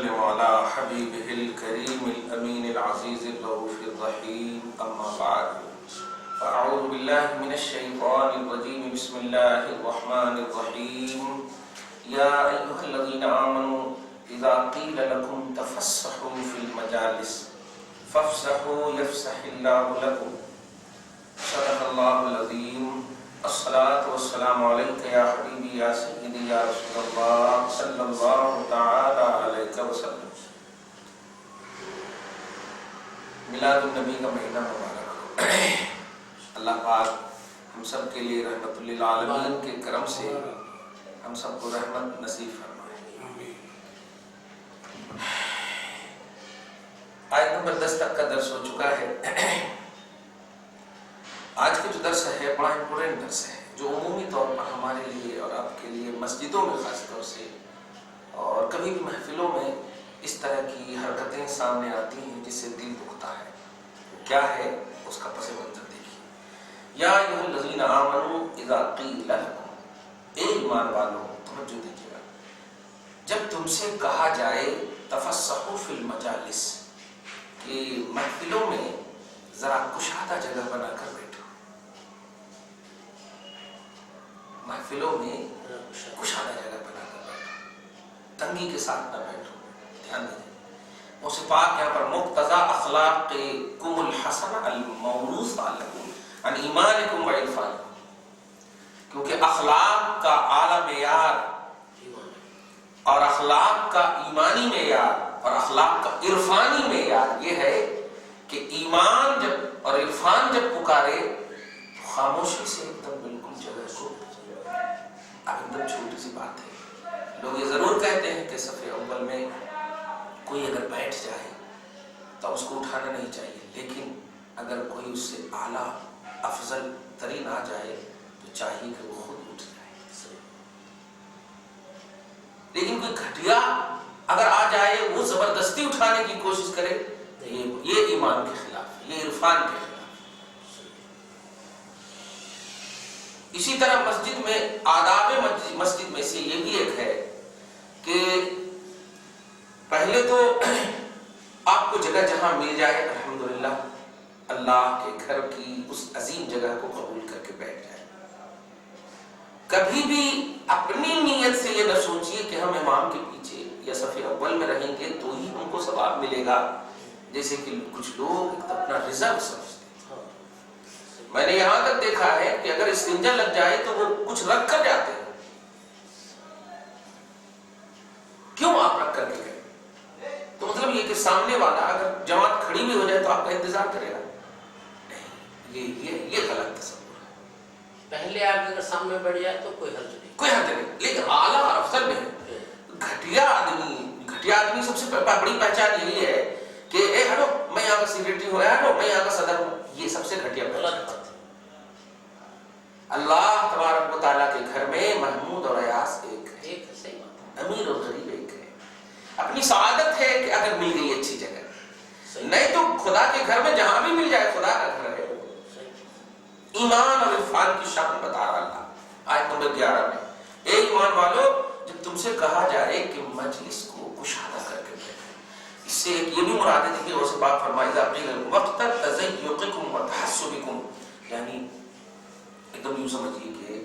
وسلم على حبيبه الكريم الأمين العزيز الرؤوف الرحيم أما بعد فأعوذ بالله من الشيطان الرجيم بسم الله الرحمن الرحيم يا أيها الذين آمنوا إذا قيل لكم تفسحوا في المجالس فافسحوا يفسح الله لكم صدق الله العظيم الصلاة والسلام عليك يا حبيبي يا سيدي يا رسول الله صلى الله تعالى عليك وسلم. میلاد النبی کا مہینہ مبارک ہو. اللہ پاک ہم سب کے لیے رحمت للعالمین کے کرم سے ہم سب کو رحمت نصیب فرمائے. آیت نمبر 10 تک کا درس ہو چکا ہے. آج کا جو درس ہے بڑا امپورٹنٹ درس ہے جو عمومی طور پر ہمارے لیے اور آپ کے لیے مسجدوں میں خاص طور سے اور کبھی بھی محفلوں میں اس طرح کی حرکتیں سامنے آتی ہیں جس سے دل دکھتا ہے. کیا ہے اس کا پس منظر دیکھیے. یا ایھا الذین آمنوا اذا قیل لکم، اے ایمان والو توجہ دیجیے گا، جب تم سے کہا جائے تفسحوا فی المجالس کہ محفلوں میں ذرا کشادہ جگہ بنا کر بیٹھو. محفلوں میں کشادہ جگہ بنا کر بیٹھو، تنگی کے ساتھ نہ بیٹھو. دھیان دیجیے موسی پاک یہاں پر مقتضی اخلاقکم الحسنہ الموروثہ لکم عن ایمانکم و عرفانکم، کیونکہ اخلاق کا اعلیٰ معیار اور اخلاق کا ایمانی معیار اور اخلاق کا عرفانی معیار یہ ہے کہ ایمان جب اور عرفان جب پکارے تو خاموشی سے ایک دم بالکل جگہ کو. اب ایک دم چھوٹی سی بات ہے، لوگ یہ ضرور کہتے ہیں کہ صف اول میں کوئی اگر بیٹھ جائے تو اس کو اٹھانا نہیں چاہیے، لیکن اگر کوئی اس سے اعلیٰ افضل ترین آ جائے تو چاہیے کہ وہ خود اٹھ جائے. لیکن کوئی گھٹیا اگر آ جائے وہ زبردستی اٹھانے کی کوشش کرے یہ ایمان کے خلاف، یہ عرفان کے خلاف. اسی طرح مسجد میں آداب مسجد میں سے یہ بھی ایک ہے کہ پہلے تو آپ کو جگہ جہاں مل جائے الحمدللہ اللہ کے گھر کی اس عظیم جگہ کو قبول کر کے بیٹھ جائے. کبھی بھی اپنی نیت سے یہ نہ سوچیے کہ ہم امام کے پیچھے یا صف اول میں رہیں گے تو ہی ہم کو ثواب ملے گا، جیسے کہ کچھ لوگ اپنا رزق سمجھتے ہیں. میں نے یہاں تک دیکھا ہے کہ اگر استنجا لگ جائے تو وہ کچھ رکھ کر جاتے ہیں. کیوں آپ رکھ کر کے گئے؟ تو مطلب یہ کہ سامنے والا اگر جماعت کھڑی بھی ہو جائے تو آپ کا انتظار کرے گا؟ نہیں، یہ غلط تصور ہے. پہلے آگے اگر سامنے بیٹھ جائے تو کوئی حرج نہیں، کوئی حرج نہیں. لیکن اعلیٰ اور افضل میں گھٹیا آدمی سب سے بڑی پہچان یہی ہے کہ اے ہٹو میں یہاں کا سیکریٹری ہوں، ہٹو میں یہاں کا صدر ہوں. یہ سب سے گھٹیا پہچان. اللہ تبارک و تعالیٰ کے گھر میں محمود اور ایاز ایک ہے، امیر اور غریب ایک ہے. اپنی سعادت ہے کہ اگر مل گئی اچھی جگہ، نہیں تو خدا کے گھر میں جہاں بھی مل جائے خدا کا گھر ہے. ایمان اور عرفان کی شان بتا رہا اللہ آیت نمبر 11 میں. اے ایمان والو جب تم سے کہا جائے کہ مجلس کو کشادہ کر کے بیٹھو، اس سے ایک یہ بھی مراد ہے کہ غوث پاک فرمائے گا اپنے وقت تزیقکم و تحسبکم، یعنی ایک دم یوں سمجھیے کہ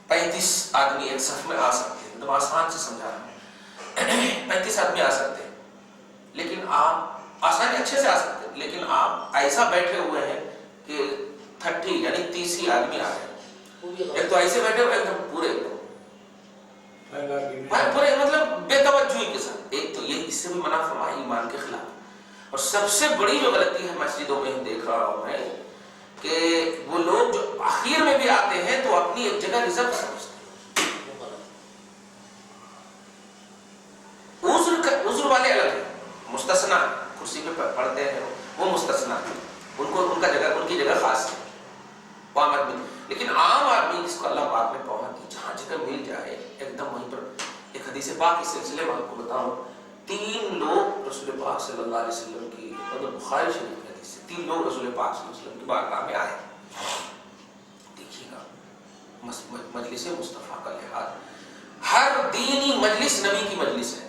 35 آدمی ایک صف میں آ سکتے ہیں. تو آسان سے سمجھا رہا ہوں 35 آدمی آ سکتے ہیں، لیکن آپ آسانی اچھے سے آ سکتے ہیں، لیکن آپ ایسا بیٹھے ہوئے ہیں کہ 30 یعنی 30 آدمی آ رہے ہیں. ایک تو ایسے بیٹھے ہوئے ایک دم پورے مطلب بے توجہی کے ساتھ. ایک تو یہ اس سے بھی منع فرمایا ایمان کے خلاف. اور سب سے بڑی جو غلطی ہے مسجدوں میں دیکھ رہا ہوں میں کہ وہ لوگ جو آخر میں بھی آتے ہیں تو اپنی ایک جگہ ریزرو سمجھتے ہیں. عذر والے الگ ہیں، مستثنا کرسی پہ پڑھتے ہیں وہ مستثنا، ان کی جگہ خاص ہے وہاں مت مل. لیکن عام آدمی جس کو اللہ پاک نے پہنچ دی جہاں جگہ مل جائے ایک دم وہیں پر. ایک حدیث پاک اس سلسلے میں آپ کو بتاؤں، 3 لوگ رسول پاک صلی اللہ علیہ وسلم کی مطلب بخاری شریف کی حدیث سے 3 لوگ رسول پاک صلی اللہ علیہ وسلم کی بارگاہ میں آئے. دیکھیے گا مجلس مصطفیٰ کا لحاظ، ہر دینی مجلس نبی کی مجلس ہے.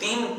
3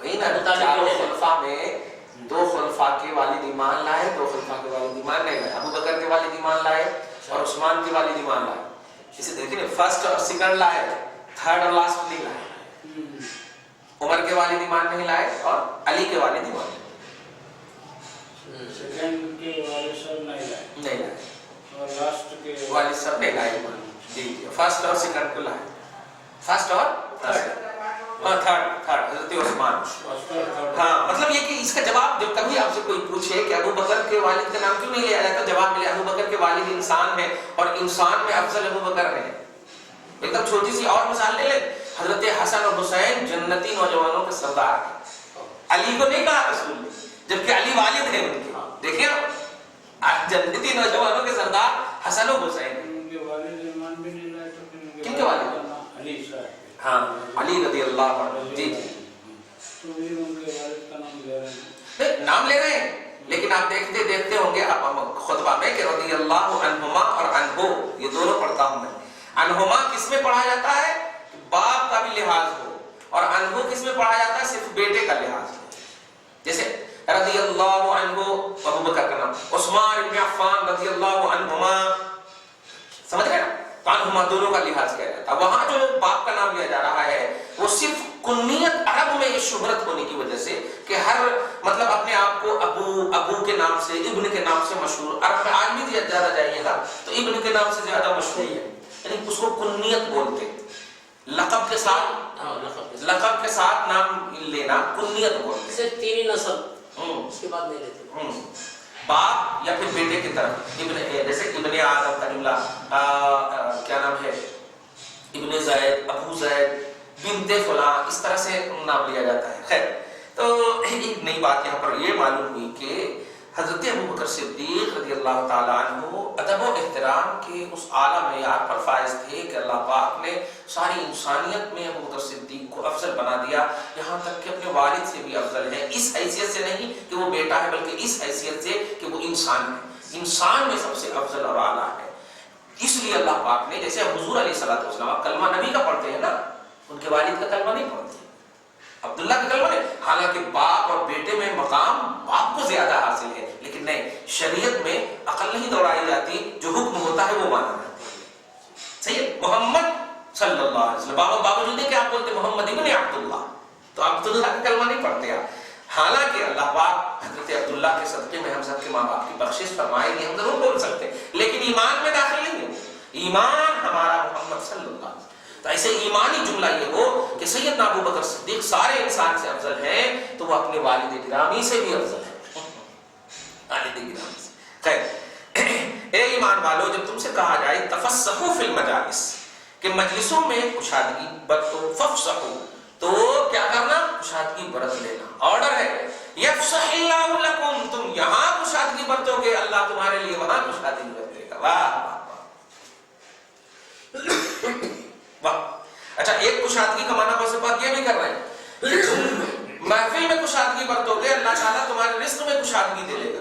وہی نا چاروں خلفاء میں 2 خلفاء کے والد ایمان لائے، 2 خلفاء کے والد ایمان نہیں لائے. ابو بکر کے والد ایمان لائے اور عثمان کے والد ایمان لائے. اسے دیکھیں فرسٹ اور سیکنڈ لائے، تھرڈ اور لاسٹ نہیں لائے. عمر کے والد ایمان نہیں لائے اور علی کے والد ایمان لائے. سیکنڈ کے والد صاحب نہیں لائے اور لاسٹ کے والد صاحب نہیں لائے ایمان. جی فرسٹ اور سیکنڈ کو لائے، فرسٹ اور تھرڈ حضرت عثمان. ہاں مطلب یہ کہ اس کا جواب جب کبھی آپ سے کوئی پوچھے کہ ابو بکر کے والد کا نام کیوں نہیں لیا جاتا، جواب ملے ابو بکر کے والد انسان ہے اور انسان میں افضل ابو بکر ہے. ایک دم چھوٹی سی اور مثال لے لیں، حضرت حسن اور حسین جنتی نوجوانوں کے سردار ہیں. علی کو نہیں کہا رسول نے، جبکہ علی والد ہیں ان کے. دیکھیں آپ جنتی نوجوانوں کے سردار حسن و حسین. ان کے والد ایمان بھی نہیں لائے تو کن کے والد؟ علی صاحب. ہاں علی رضی اللہ عنہ. جی تو بھی ان کے والد کا نام لے رہے ہیں، نام لے رہے ہیں، لیکن آپ دیکھتے ہوں گے خطبہ میں کہ رضی اللہ عنہما اور عنہو، یہ دونوں پڑھتا ہوں میں. عنہما کس میں پڑھا جاتا ہے؟ باپ کا بھی لحاظ ہو. اور عنہو کس میں پڑھا جاتا ہے؟ صرف بیٹے کا لحاظ ہو. جیسے رضی اللہ عنہ ابو بکر کا نام، عثمان بن عفان رضی اللہ عنہما، سمجھ گئے نا؟ عنہما دونوں کا لحاظ کیا جاتا ہے. وہاں جو باپ کا نام لیا جا رہا ہے وہ صرف کنیت عرب میں یہ شہرت ہونے کی وجہ سے کہ ہر مطلب اپنے آپ کو ابو کے نام سے، ابن کے نام سے مشہور. عرب میں آج بھی زیادہ جائیے گا تو ابن کے نام سے زیادہ مشہور ہے، یعنی اس کو کنیت بولتے. لقب کے ساتھ نام لینا کنیت بولتے. صرف 3 ہی نسل، اس کے بعد نہیں لیتے. باپ یا پھر بیٹے کی طرف ابن، جیسے ابن آدم کا جملہ کیا نام ہے، ابن زید، ابو زید، بنت فلاں، اس طرح سے نام لیا جاتا ہے. خیر، تو ایک نئی بات یہاں پر یہ معلوم ہوئی کہ حضرت ابو بکر صدیق رضی اللہ تعالیٰ عنہ ادب و احترام کے اس اعلیٰ معیار پر فائز تھے کہ اللہ پاک نے ساری انسانیت میں ابو بکر صدیق کو افضل بنا دیا، یہاں تک کہ اپنے والد سے بھی افضل ہے. اس حیثیت سے نہیں کہ وہ بیٹا ہے، بلکہ اس حیثیت سے کہ وہ انسان ہے، انسان میں سب سے افضل اور اعلیٰ ہے. اس لیے اللہ پاک نے، جیسے حضور علیہ الصلوۃ والسلام آپ کلمہ نبی کا پڑھتے ہیں نا، ان کے والد کا کلمہ نہیں پڑھتے، عبداللہ کا کلمہ نہیں. حالانکہ باپ اور بیٹے میں مقام باپ کو زیادہ حاصل ہے، لیکن نہیں، شریعت میں عقل نہیں دوڑائی جاتی، جو حکم ہوتا ہے وہ مانا جاتا ہے. صحیح ہے. محمد صلی اللہ علیہ وسلم، باوجود ہے کہ آپ بولتے محمد ابن عبداللہ، تو عبداللہ کا کلمہ نہیں پڑھتے آپ. حالانکہ اللہ پاک حضرت عبداللہ کے صدقے میں ہم سب کے ماں باپ کی بخشش فرمائے گی، ہم ضرور بول سکتے ہیں، لیکن ایمان میں داخل نہیں ہے. ایمان ہمارا محمد صلی اللہ علیہ وسلم. تو ایسے ایمانی جملہ یہ ہو کہ سیدنا ابو بکر صدیق سارے انسان سے افضل ہیں، تو وہ اپنے والد گرامی سے بھی افضل ہے، والد گرامی سے. خیر، اے ایمان والو، جب تم سے کہا جائے تفسحوا فی المجالس، کہ مجلسوں میں کشادگی برتو، فافسحوا، تو کیا کرنا؟ کشادگی برت لینا. آرڈر ہے، یفسح اللہ لکم، تم یہاں کشادگی برتو گے، اللہ تمہارے لیے وہاں کشادگی برتے گا. واہ واہ. اچھا، ایک کشادگی کا معنی بس بات یہ بھی کر رہے ہیں کہ تم محفل میں کشادگی برتو گے، اللہ تعالیٰ تمہارے رزق میں کشادگی دے دے گا،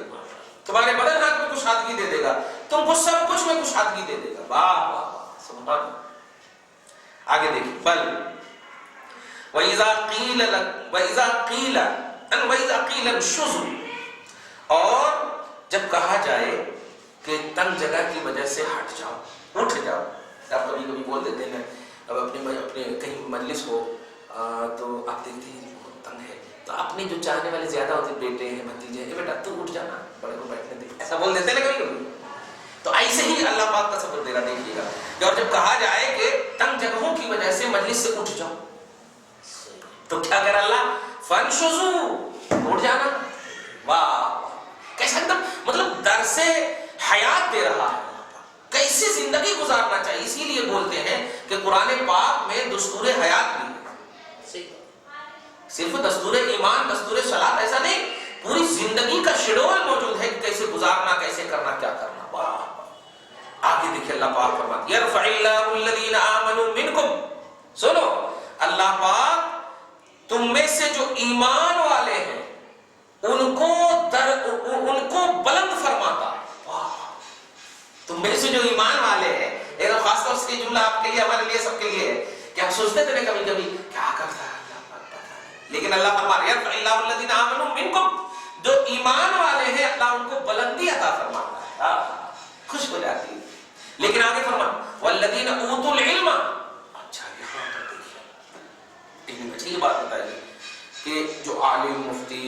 تمہارے بدن ہاتھ میں کشادگی دے دے گا، تم کو سب کچھ میں کشادگی دے دے گا. واہ واہ سبحان اللہ. آگے دیکھیں، بل وَإِذَا قِيلَ انشُزُوا، اور جب کہا جائے کہ تنگ جگہ کی وجہ سے ہٹ جاؤ، اٹھ جاؤ. آپ کبھی کبھی بول دیتے ہیں، اب اپنے کہیں مجلس ہو تو آپ دیکھتے ہیں بہت تنگ ہے، تو اپنے جو چاہنے والے زیادہ ہوتے، بیٹے ہیں، بھتیجے ہیں، بیٹا تو اٹھ جانا، بڑے کو بیٹھنے دے، ایسا بول دیتے ہیں نا کبھی کبھی. تو ایسے ہی اللہ پاک کا سبق دے رہا، دیکھیے گا. اور جب کہا جائے کہ تنگ جگہوں کی وجہ سے مجلس سے اٹھ جاؤ، تو کیا کہہ رہا اللہ؟ فانشزوا، اٹھ جانا. واہ، کیسا ایک دم مطلب درس حیات دے رہا ہے، کیسے زندگی گزارنا چاہیے. اسی لیے بولتے ہیں کہ قرآن پاک میں دستور حیات بھی ہے، صرف دستور ایمان، دستور صلاۃ ایسا نہیں، پوری زندگی کا شیڈول موجود ہے کہ کیسے گزارنا، کیسے کرنا، کیا کرنا. واہ. آگے دیکھیں اللہ پاک فرماتے ہیں یرفع اللہ الذین آمنوا منکم، سنو، اللہ پاک تم میں سے جو ایمان والے ہیں ان کو بلند فرماتا ہے. تم میں سے جو ایمان والے ہیں، ایک خاص طور سے جملہ آپ کے لیے، ہمارے لیے، سب کے لیے ہے کہ آپ سوچتے تھے کبھی کبھی کیا کرتا ہے اللہ پاک، پتہ نہیں. لیکن اللہ فرما رہا ہے یرفع اللہ الذین آمنوا منکم، جو ایمان والے ہیں اللہ ان کو بلندی عطا فرماتا ہے، خوش ہو جاتی ہے۔ لیکن آگے فرما والذین اوتوا العلم، اچھا یہاں پر دیکھیے ایک اچھی بات بتائیے کہ جو عالم مفتی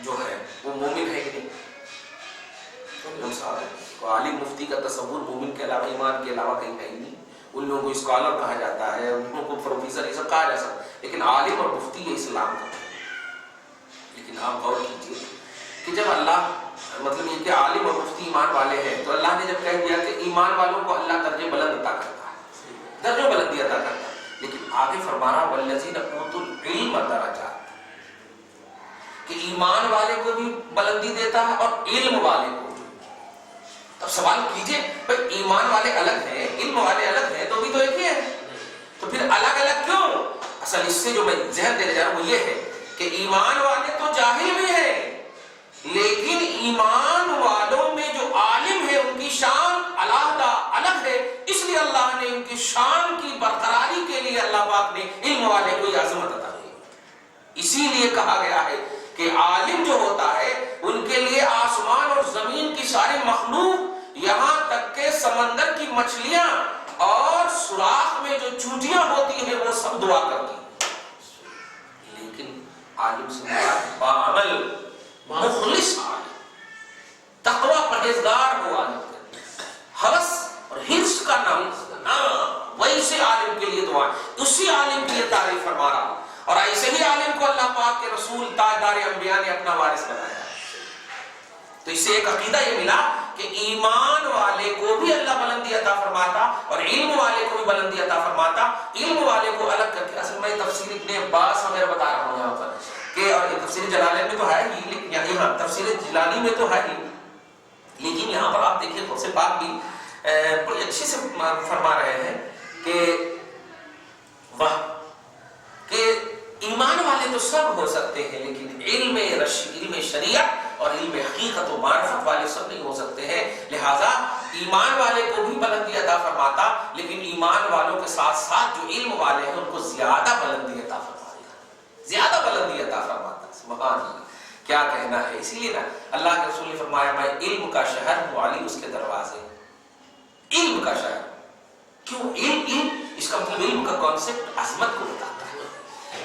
جو ہے وہ مومن ہے کہ نہیں؟ عالم مفتی کا تصور مومن کے علاوہ ایمان کے علاوہ کہیں ہے ہی نہیں۔ ان لوگوں کو اسکالر کہا جاتا ہے، ان لوگوں کو پروفیسر یہ سب کہا جا سکتا ہے، لیکن عالم اور مفتی یہ اسلام کا ہے۔ لیکن آپ غور کیجیے کہ جب اللہ مطلب یہ کہ عالم اور مفتی ایمان والے ہیں تو اللہ نے جب کہہ دیا کہ ایمان والوں کو اللہ درجے بلند عطا کرتا ہے، درجوں بلندی عطا کرتا ہے، لیکن آگے فرما رہا والذین اوتوا العلم درجات، کہ ایمان والے کو بھی بلندی دیتا ہے اور علم والے کو بھی۔ تب سوال کیجئے بھائی ایمان والے الگ ہیں، علم والے الگ ہیں، تو بھی تو ایک ہی ہے، تو پھر الگ الگ کیوں؟ اصل اس سے جو میں ذہن دینے جا رہا ہوں وہ یہ ہے کہ ایمان والے تو جاہل بھی ہیں، لیکن ایمان والوں میں جو عالم ہے ان کی شان علیحدہ الگ ہے، اس لیے اللہ نے ان کی شان کی برقراری کے لیے اللہ پاک نے علم والے کو یہ عظمت عطا کی۔ اسی لیے کہا گیا ہے کہ عالم جو ہوتا ہے ان کے لیے آسمان اور زمین کی ساری مخلوق، یہاں تک کہ سمندر کی مچھلیاں اور سوراخ میں جو چونٹیاں ہوتی ہیں وہ سب دعا کرتی ہیں۔ لیکن عالم سے مراد بعمل مخلص عالم، تقوی پرہیزگار ہو عالم کے، حوث اور حرص کا نام ویسے عالم کے لیے دعا، اسی عالم کی یہ تعریف فرما رہا۔ اور ایسے ہی عالم کو اللہ پاک کے رسول تاجدار انبیاء نے اپنا وارث بنایا۔ تو اس سے ایک عقیدہ یہ ملا کہ ایمان والے کو بھی اللہ بلندی عطا فرماتا اور علم والے کو بھی بلندی عطا فرماتا۔ علم والے کو الگ کر کے، اصل میں تفسیر ابن عباس وغیرہ بتا رہا ہوں یہاں پر کہ، اور تفسیر جلالین میں تو ہے ہی، لیکن یہاں تفسیر جلالی میں تو ہے ہی، لیکن یہاں پر آپ دیکھیں قرآن پاک بھی بڑی اچھے سے فرما رہے ہیں کہ واہ، کہ ایمان والے تو سب ہو سکتے ہیں لیکن علم شریعت اور علم حقیقت و معرفت والے سب نہیں ہو سکتے ہیں۔ لہٰذا ایمان والے کو بھی بلندی عطا فرماتا، لیکن ایمان والوں کے ساتھ ساتھ جو علم والے ہیں ان کو زیادہ بلندی عطا فرماتا، زیادہ بلندی عطا فرماتا۔ سبحان اللہ، کیا کہنا ہے۔ اسی لیے نا اللہ کے رسول نے فرمایا میں علم کا شہر ہوں، علی اس کے دروازے۔ علم کا شہر کیوں؟ علم اس کا مطلب علم کا کانسیپٹ عظمت کو بتاتا ہے۔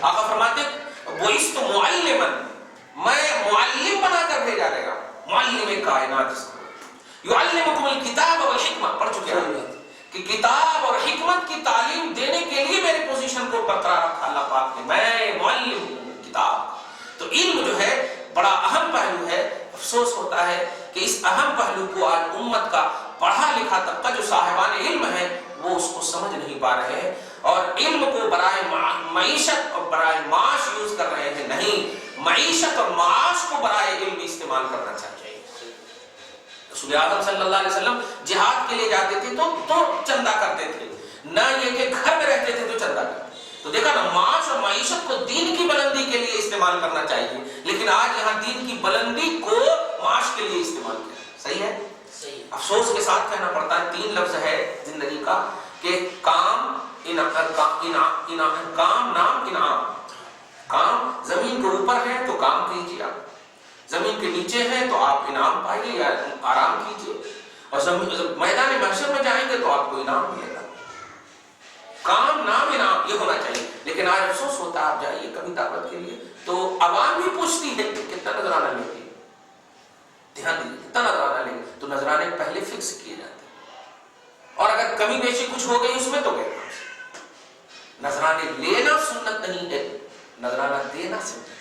آقا فرماتے بعثت معلما، میں معلم بنا کر بھیجا گیا، معلم کائنات جس کو یعلمکم الکتاب والحکمہ، پڑھ چکے ہیں کہ کتاب اور حکمت کی تعلیم دینے کے لیے میری پوزیشن کو برقرار رکھا اللہ پاک نے، میں معلم ہوں کتاب۔ تو علم جو ہے بڑا اہم پہلو ہے۔ افسوس ہوتا ہے کہ اس اہم پہلو کو آج امت کا پڑھا لکھا طبقہ جو صاحبان علم ہے وہ اس کو سمجھ نہیں پا رہے ہیں، اور علم کو برائے معیشت اور برائے معاش یوز کر رہے ہیں۔ نہیں، معیشت اور معاش کو برائے علم استعمال کرنا چاہیے۔ رسول اعظم صلی اللہ علیہ وسلم جہاد کے لیے جاتے تھے تو چندہ کرتے تھے، نہ یہ کہ گھر میں رہتے تھے تو چندہ کرتے۔ تو دیکھا نا، معاش اور معیشت کو دین کی بلندی کے لیے استعمال کرنا چاہیے، لیکن آج یہاں دین کی بلندی کو معاش کے لیے استعمال کیا۔ صحیح ہے؟ افسوس کے ساتھ کہنا پڑتا ہے، 3 لفظ ہے زندگی کا کہ کام، کام، نام، انعام۔ کام زمین کے اوپر ہے تو کام کیجیے آپ، زمین کے نیچے ہے تو آپ انعام پائیے یا آرام کیجیے، اور میدان محشر میں جائیں گے تو آپ کو انعام ملے گا۔ کام، نام، انعام یہ ہونا چاہیے۔ لیکن آج افسوس ہوتا ہے، آپ جائیے کبھی دعوت کے لیے تو عوام بھی پوچھتی ہے کہ کتنا نذرانہ لے گی، دھیان دیجیے کتنا نذرانہ لے گی، تو نذرانے پہلے فکس کیے جاتے ہیں، اور اگر کمی بیشی کچھ ہو گئی اس میں تو گئے۔ نذرانے لینا سنت نہیں ہے، نذرانہ دینا سنت ہے۔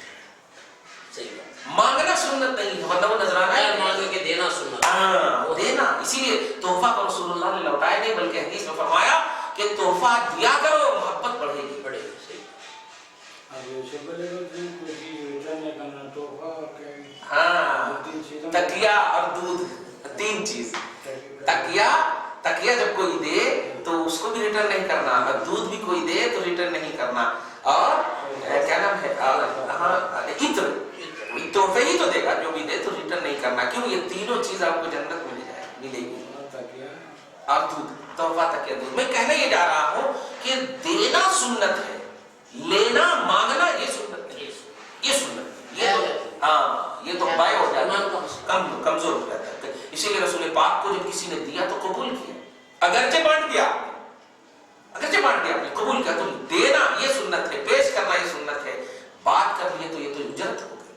صحیح بات، مانگنا سنت نہیں ہے، ورنہ وہ نذرانہ مانگ کے دینا سنت، دینا۔ اسی لیے تحفہ کو رسول اللہ نے لوٹایا نہیں، بلکہ حدیث میں فرمایا کہ تحفہ دیا کرو، محبت بڑھے گی، بڑھے گی۔ ہاں، تکیہ اور دودھ، 3 چیز۔ تکیہ جب کوئی دے تو اس کو بھی ریٹرن نہیں کرنا، اور دودھ بھی کوئی دے تو ریٹرن نہیں کرنا، اور کیا نام ہے، عطر، تحفے ہی تو دے گا، جو بھی دے تو ریٹرن نہیں کرنا۔ کیوں؟ یہ تینوں چیز آپ کو جنت میں ملے گی، اور دودھ، تحفہ، تکیہ، دودھ۔ میں کہنے یہ جا رہا ہوں کہ دینا سنت ہے، لینا، مانگنا یہ سنت نہیں۔ ہاں یہ تو بائے ہو جاتا ایمان ہے، کا مسئلہ۔ کمزور ہو جاتا ہے۔ اسی لیے رسول پاک کو جب کسی نے دیا تو قبول کیا، اگرچہ بانٹ دیا، اگرچہ بانٹ دیا، قبول کیا۔ تو دینا یہ سنت ہے، پیش کرنا یہ سنت ہے، بات کر لیے تو یہ تو اجرت ہو گئی۔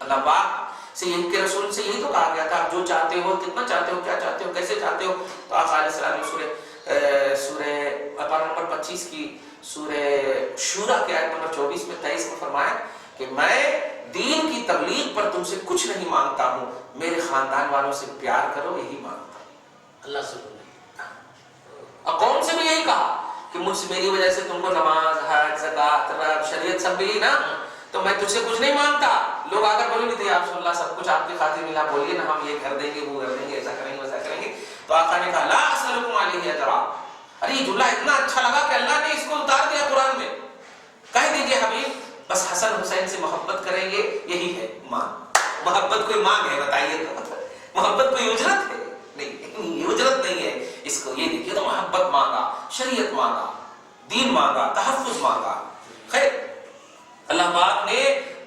اللہ پاک سے ان کے رسول سے یہی تو کہا گیا تھا، آپ جو چاہتے ہو، کتنا چاہتے ہو، کیا چاہتے ہو، کیسے چاہتے ہو۔ تو آقا علیہ السلام نے سورہ پارہ نمبر 25 کی سورہ شورى کے آیت نمبر 24 میں 23 میں فرمایا کہ میں دین کی تبلیغ پر تم سے کچھ نہیں مانگتا ہوں، میرے خاندان والوں سے پیار کرو، یہی مانگتا ہوں۔ اللہ سے بولے اور قوم سے بھی یہی کہا کہ مجھ سے میری وجہ سے تم کو نماز، حج، زکات، رب، شریعت سب ملی نا، تو میں تجھ سے کچھ نہیں مانگتا۔ لوگ آ کر بولیں گے یا رسول اللہ سب کچھ آپ کی خاطر ملا، بولیے نا، ہم یہ کر دیں گے، وہ کر دیں گے، ایسا کریں گے، ویسا کریں گے۔ تو آقا نے کہا لا اسألکم علیہ اجرا۔ ارے یہ جملہ اتنا اچھا لگا کہ اللہ نے اس کو اتار دیا قرآن میں۔ کہہ دیجئے حبیب بس حسن حسین سے محبت کریں گے، یہی ہے مانگ۔ محبت کوئی مانگ ہے بتائیے تو؟ محبت کوئی اجرت ہے؟ نہیں، یہ اجرت نہیں ہے اس کو۔ یہ دیکھیے تو محبت مانگا، شریعت مانگا، دین مانگا، تحفظ مانگا۔ خیر اللہ پاک نے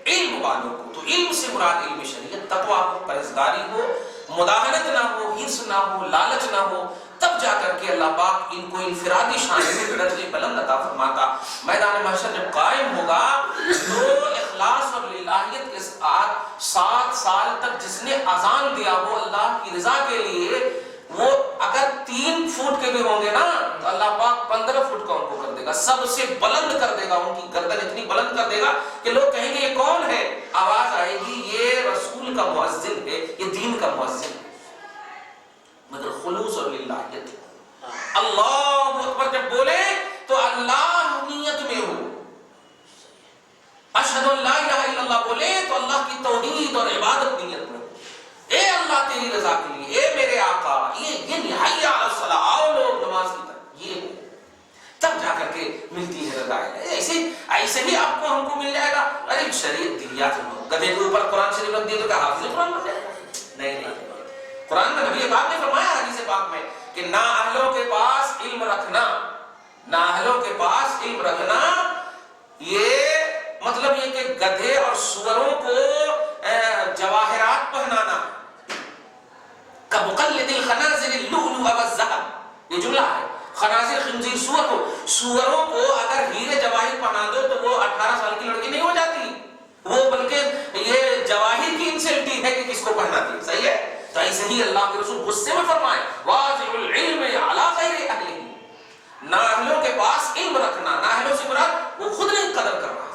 علم والوں کو، تو علم سے مراد علم شریعت، تقویٰ ہو، پرہیزگاری ہو، مداہنت نہ ہو، حرص نہ ہو، لالچ نہ ہو، تب جا کر کے اللہ پاک ان کو انفرادی شان میں درجے بلند عطا فرماتا۔ میدان محشر جب قائم ہوگا تو اخلاص اور للہیت کے ساتھ 7 سال تک جس نے اذان دیا ہو اللہ کی رضا کے لیے، وہ اگر 3 فٹ کے بھی ہوں گے نا تو اللہ پاک 15 فٹ کا ان کو کر دے گا، سب سے بلند کر دے گا، ان کی گردن اتنی بلند کر دے گا کہ لوگ کہیں گے یہ کون ہے؟ آواز آئے گی یہ رسول کا مؤذن ہے، یہ دین کا مؤذن ہے، مگر خلوص اور للہیت۔ اللہ اکبر جب بولے تو اللہ نیت میں ہو، اشہد ان لا الہ الا اللہ بولے تو اللہ کی توحید اور عبادت نیت میں ہو، اے اللہ تیری رضا کے لیے، اے میرے آقا، یہ حی علی الصلاۃ، آؤ لوگ نماز کی طرف، یہ ہو، تب جا کر کے ملتی ہے رضا الہی۔ ایسے ہی آپ کو ہم کو مل جائے گا، ارے شریعت دیا تم گدھے کے اوپر قرآن شریف رکھ دیے تو کیا حافظ قرآن بن جائے گا؟ نہیں، قرآن میں نبی پاک نے فرمایا حدیث پاک میں کہ نا اہلوں کے پاس علم رکھنا، نا اہلوں کے پاس علم رکھنا، یہ مطلب یہ کہ گدھے اور سوروں کو جواہرات پہنانا، کمقلد الخنازر اللؤلؤ والذهب، یہ جملہ ہے۔ خنازر خنزیر سوروں کو اگر ہیرے جواہر پہنا دو تو وہ 18 سال کی لڑکی نہیں ہو جاتی، وہ بلکہ یہ جواہر کی انسلٹی ہے کہ کس کو پہنا دی، صحیح ہے؟ تو ایسے ہی اللہ کے رسول غصے میں فرمائے واضع العلم علی غیر اہلہ، نااہلوں کے پاس علم رکھنا، نااہلوں سے مراد وہ خود نہیں قدر کر رہا،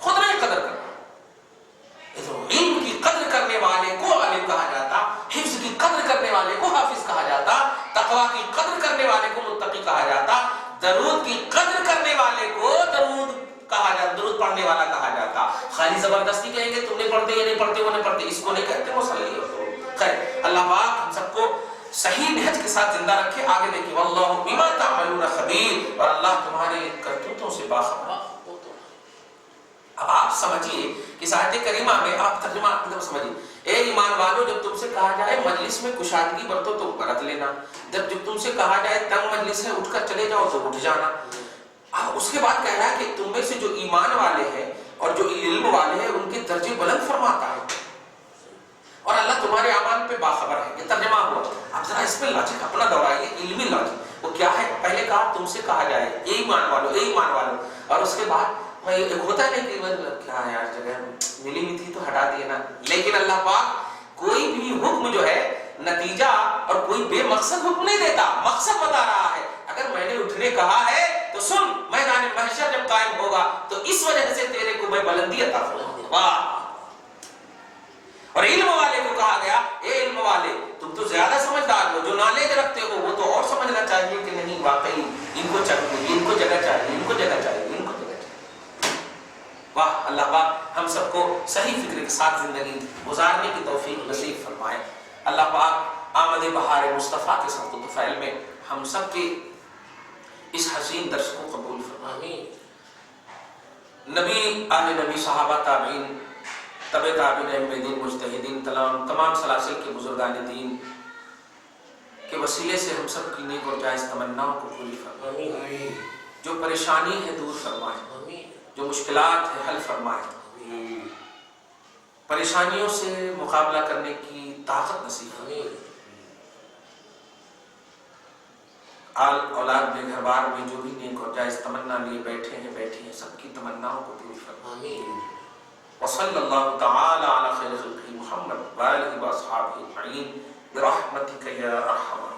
خود نہیں قدر کر رہا۔ علم کی قدر کرنے والے کو عالم کہا جاتا، حفظ کی قدر کرنے والے کو حافظ کہا جاتا، تقویٰ کی قدر کرنے والے کو متقی کہا جاتا، درود کی قدر کرنے والے کو درود کہا جاتا، درود پڑھنے والا کہا جاتا۔ خالی زبردستی کہیں گے تم نہیں پڑھتے، یہ نہیں پڑھتے، وہ نہیں پڑھتے، اس کو نہیں کہتے مصلی ہو۔ خیر اللہ پاک ہم سب کو صحیح نہج کے ساتھ زندہ رکھے۔ آگے دیکھیں واللہ بما تعملون خبیر، اور اللہ تمہارے کرتوتوں سے باخبر۔ اب آپ سمجھیے کہ آیت کریمہ میں آپ ترجمہ سمجھیے، اے ایمان والو جب تم سے کہا جائے مجلس میں کشادگی برتو تو برت لینا، جب تم سے کہا جائے تنگ مجلس ہے اٹھ کر چلے جاؤ تو اٹھ جانا۔ اب اس کے بعد کہہ رہا ہے کہ تم میں سے جو ایمان والے ہیں اور جو علم والے ہیں ان کے درجے بلند فرماتا ہے، اور اللہ تمہارے اعمال پہ باخبر ہے۔ یہ ترجمہ ہوا۔ اب ذرا اس میں لاجک اپنا دوہرائیے، علمی لاجک وہ کیا ہے؟ پہلے کہا تم سے کہا جائے اے ایمان والو، اے ایمان والو، اور اس کے بعد ایک ہوتا ہے کہ کیا یار جگہ ملی ہوئی تھی تو ہٹا دیے نا، لیکن اللہ پاک کوئی بھی حکم جو ہے نتیجہ اور کوئی بے مقصد حکم نہیں دیتا، مقصد بتا رہا ہے۔ اگر میں نے اٹھنے کہا ہے تو سن، میدان محشر جب قائم ہوگا تو اس وجہ سے تیرے کو میں بلندی عطا فرماؤں گا۔ اور علم والے کو کہا گیا اے علم والے تم تو زیادہ سمجھدار ہو، جو نالج رکھتے ہو وہ تو اور سمجھنا چاہیے کہ نہیں واقعی ان کو چاہیے، ان کو جگہ چاہیے، ان کو جگہ چاہیے، ان کو جگہ چاہیے۔ واہ اللہ پاک ہم سب کو صحیح فکر کے ساتھ زندگی گزارنے کی توفیق نصیب فرمائے۔ اللہ پاک آمد بہار مصطفیٰ کے ساتھ طفیل میں ہم سب کے اس حسین درس کو قبول فرمائے۔ نبی آل نبی صحابہ تابعین تبع تابعین ائمہ دین مجتہدین تمام سلاسل کے بزرگان دین کے وسیلے سے ہم سب کی نیک اور جائز تمناؤں کو پوری فرمائے، جو پریشانی ہے دور فرمائے، جو مشکلات ہے حل فرمائے۔ پریشانیوں سے مقابلہ کرنے کی طاقت نصیب فرمائے، آل اولاد میں گھر بار میں جو بھی نیک اور جائز تمنا لیے بیٹھے ہیں بیٹھی ہیں سب کی تمناؤں کو پوری فرمائے، آمین۔ وصلی اللہ تعالی علی خیر خلقہ محمد وآلہ واصحابہ اجمعین برحمتک یا ارحم الراحمین۔